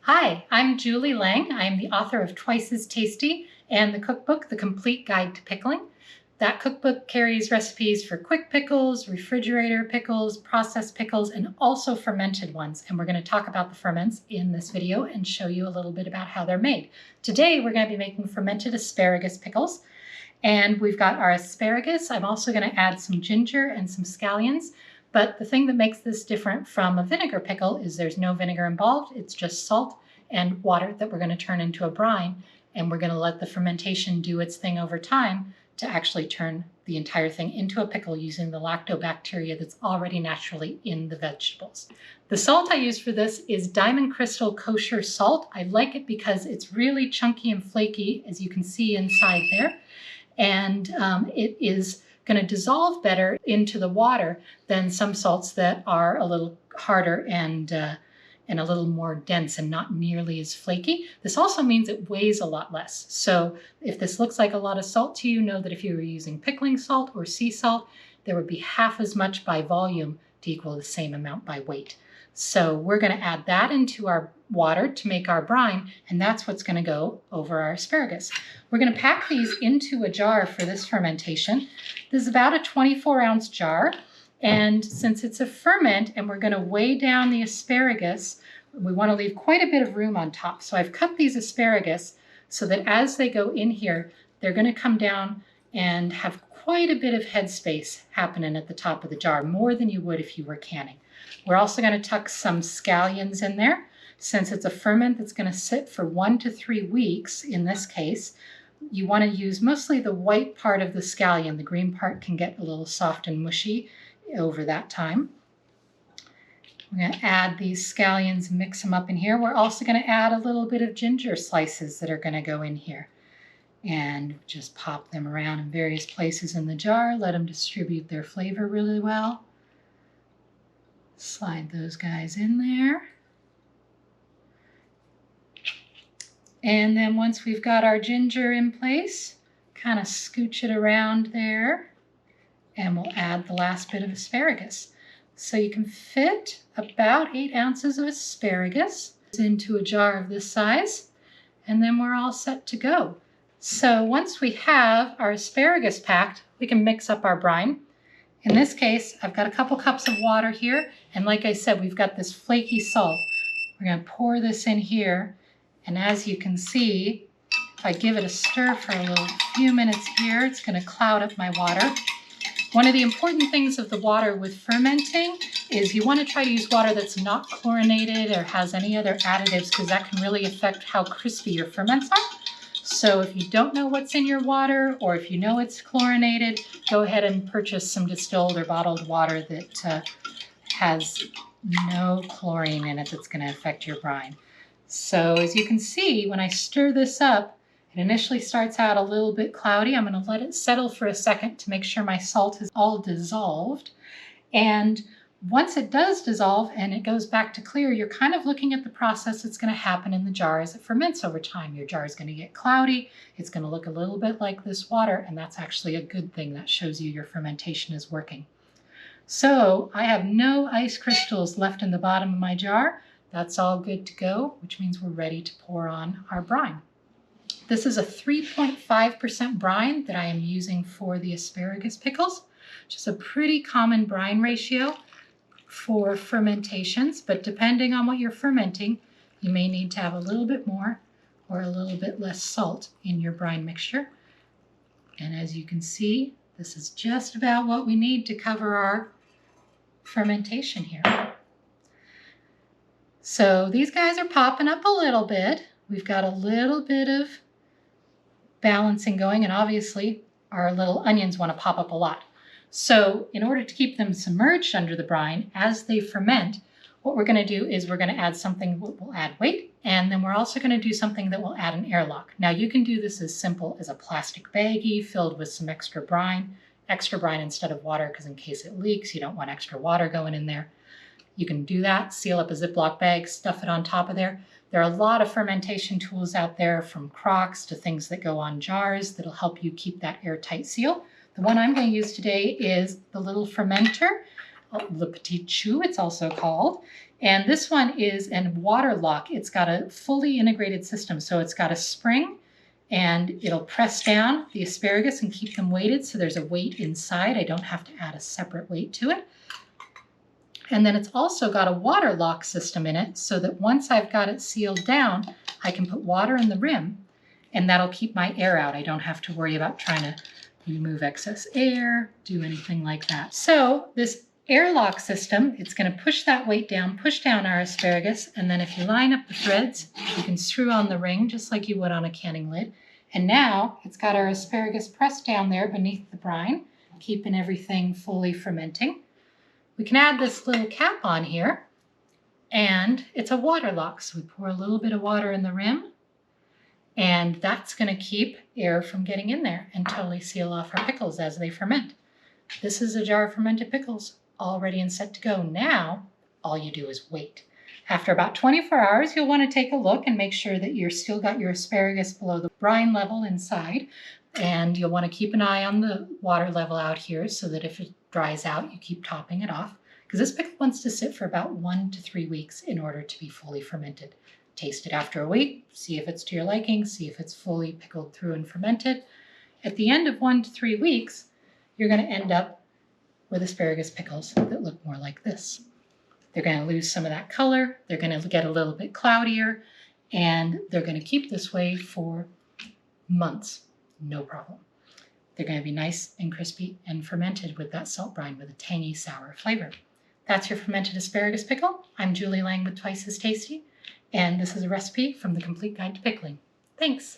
Hi, I'm Julie Laing. I am the author of Twice as Tasty and the cookbook, The Complete Guide to Pickling. That cookbook carries recipes for quick pickles, refrigerator pickles, processed pickles, and also fermented ones. And we're going to talk about the ferments in this video and show you a little bit about how they're made. Today, we're going to be making fermented asparagus pickles. And we've got our asparagus. I'm also going to add some ginger and some scallions. But the thing that makes this different from a vinegar pickle is there's no vinegar involved. It's just salt and water that we're going to turn into a brine. And we're going to let the fermentation do its thing over time to actually turn the entire thing into a pickle using the lactobacteria that's already naturally in the vegetables. The salt I use for this is Diamond Crystal Kosher salt. I like it because it's really chunky and flaky, as you can see inside there. And it is going to dissolve better into the water than some salts that are a little harder and a little more dense and not nearly as flaky. This also means it weighs a lot less. So if this looks like a lot of salt to you, know that if you were using pickling salt or sea salt, there would be half as much by volume to equal the same amount by weight. So we're going to add that into our water to make our brine, and that's what's going to go over our asparagus. We're going to pack these into a jar for this fermentation. This is about a 24-ounce jar, and since it's a ferment and we're going to weigh down the asparagus, we want to leave quite a bit of room on top. So I've cut these asparagus so that as they go in here, they're going to come down and have quite a bit of headspace happening at the top of the jar, more than you would if you were canning. We're also going to tuck some scallions in there. Since it's a ferment that's going to sit for 1 to 3 weeks, in this case, you want to use mostly the white part of the scallion. The green part can get a little soft and mushy over that time. We're going to add these scallions, mix them up in here. We're also going to add a little bit of ginger slices that are going to go in here. And just pop them around in various places in the jar. Let them distribute their flavor really well. Slide those guys in there. And then once we've got our ginger in place, kind of scooch it around there, and we'll add the last bit of asparagus. So you can fit about 8 ounces of asparagus into a jar of this size, and then we're all set to go. So once we have our asparagus packed, we can mix up our brine. In this case, I've got a couple cups of water here, and like I said, we've got this flaky salt. We're going to pour this in here, and as you can see, if I give it a stir for a few minutes here, it's going to cloud up my water. One of the important things of the water with fermenting is you want to try to use water that's not chlorinated or has any other additives, because that can really affect how crispy your ferments are. So if you don't know what's in your water, or if you know it's chlorinated, go ahead and purchase some distilled or bottled water that has no chlorine in it that's going to affect your brine. So as you can see, when I stir this up, it initially starts out a little bit cloudy. I'm going to let it settle for a second to make sure my salt is all dissolved. And once it does dissolve and it goes back to clear, you're kind of looking at the process that's going to happen in the jar as it ferments over time. Your jar is going to get cloudy. It's going to look a little bit like this water, and that's actually a good thing. That shows you your fermentation is working. So I have no ice crystals left in the bottom of my jar. That's all good to go, which means we're ready to pour on our brine. This is a 3.5% brine that I am using for the asparagus pickles, which is a pretty common brine ratio for fermentations, but depending on what you're fermenting, you may need to have a little bit more or a little bit less salt in your brine mixture. And as you can see, this is just about what we need to cover our fermentation here. So these guys are popping up a little bit. We've got a little bit of balancing going, and obviously our little onions want to pop up a lot. So in order to keep them submerged under the brine as they ferment, what we're going to do is we're going to add something that will add weight, and then we're also going to do something that will add an airlock. Now you can do this as simple as a plastic baggie filled with some extra brine instead of water, because in case it leaks, you don't want extra water going in there. You can do that, seal up a Ziploc bag, stuff it on top of there. There are a lot of fermentation tools out there, from crocks to things that go on jars, that'll help you keep that airtight seal. The one I'm going to use today is the little fermenter. Le Petit Choux, it's also called. And this one is a water lock. It's got a fully integrated system. So it's got a spring and it'll press down the asparagus and keep them weighted. So there's a weight inside. I don't have to add a separate weight to it. And then it's also got a water lock system in it so that once I've got it sealed down, I can put water in the rim and that'll keep my air out. I don't have to worry about trying to remove excess air, do anything like that. So this airlock system, it's going to push that weight down, push down our asparagus, and then if you line up the threads, you can screw on the ring just like you would on a canning lid. And now it's got our asparagus pressed down there beneath the brine, keeping everything fully fermenting. We can add this little cap on here, and it's a water lock. So we pour a little bit of water in the rim, and that's going to keep air from getting in there and totally seal off our pickles as they ferment. This is a jar of fermented pickles, all ready and set to go. Now, all you do is wait. After about 24 hours, you'll want to take a look and make sure that you're still got your asparagus below the brine level inside. And you'll want to keep an eye on the water level out here so that if it dries out, you keep topping it off. Because this pickle wants to sit for about 1 to 3 weeks in order to be fully fermented. Taste it after a week, see if it's to your liking, see if it's fully pickled through and fermented. At the end of 1 to 3 weeks, you're going to end up with asparagus pickles that look more like this. They're going to lose some of that color, they're going to get a little bit cloudier, and they're going to keep this way for months, no problem. They're going to be nice and crispy and fermented with that salt brine with a tangy, sour flavor. That's your fermented asparagus pickle. I'm Julie Laing with Twice as Tasty, and this is a recipe from the Complete Guide to Pickling. Thanks.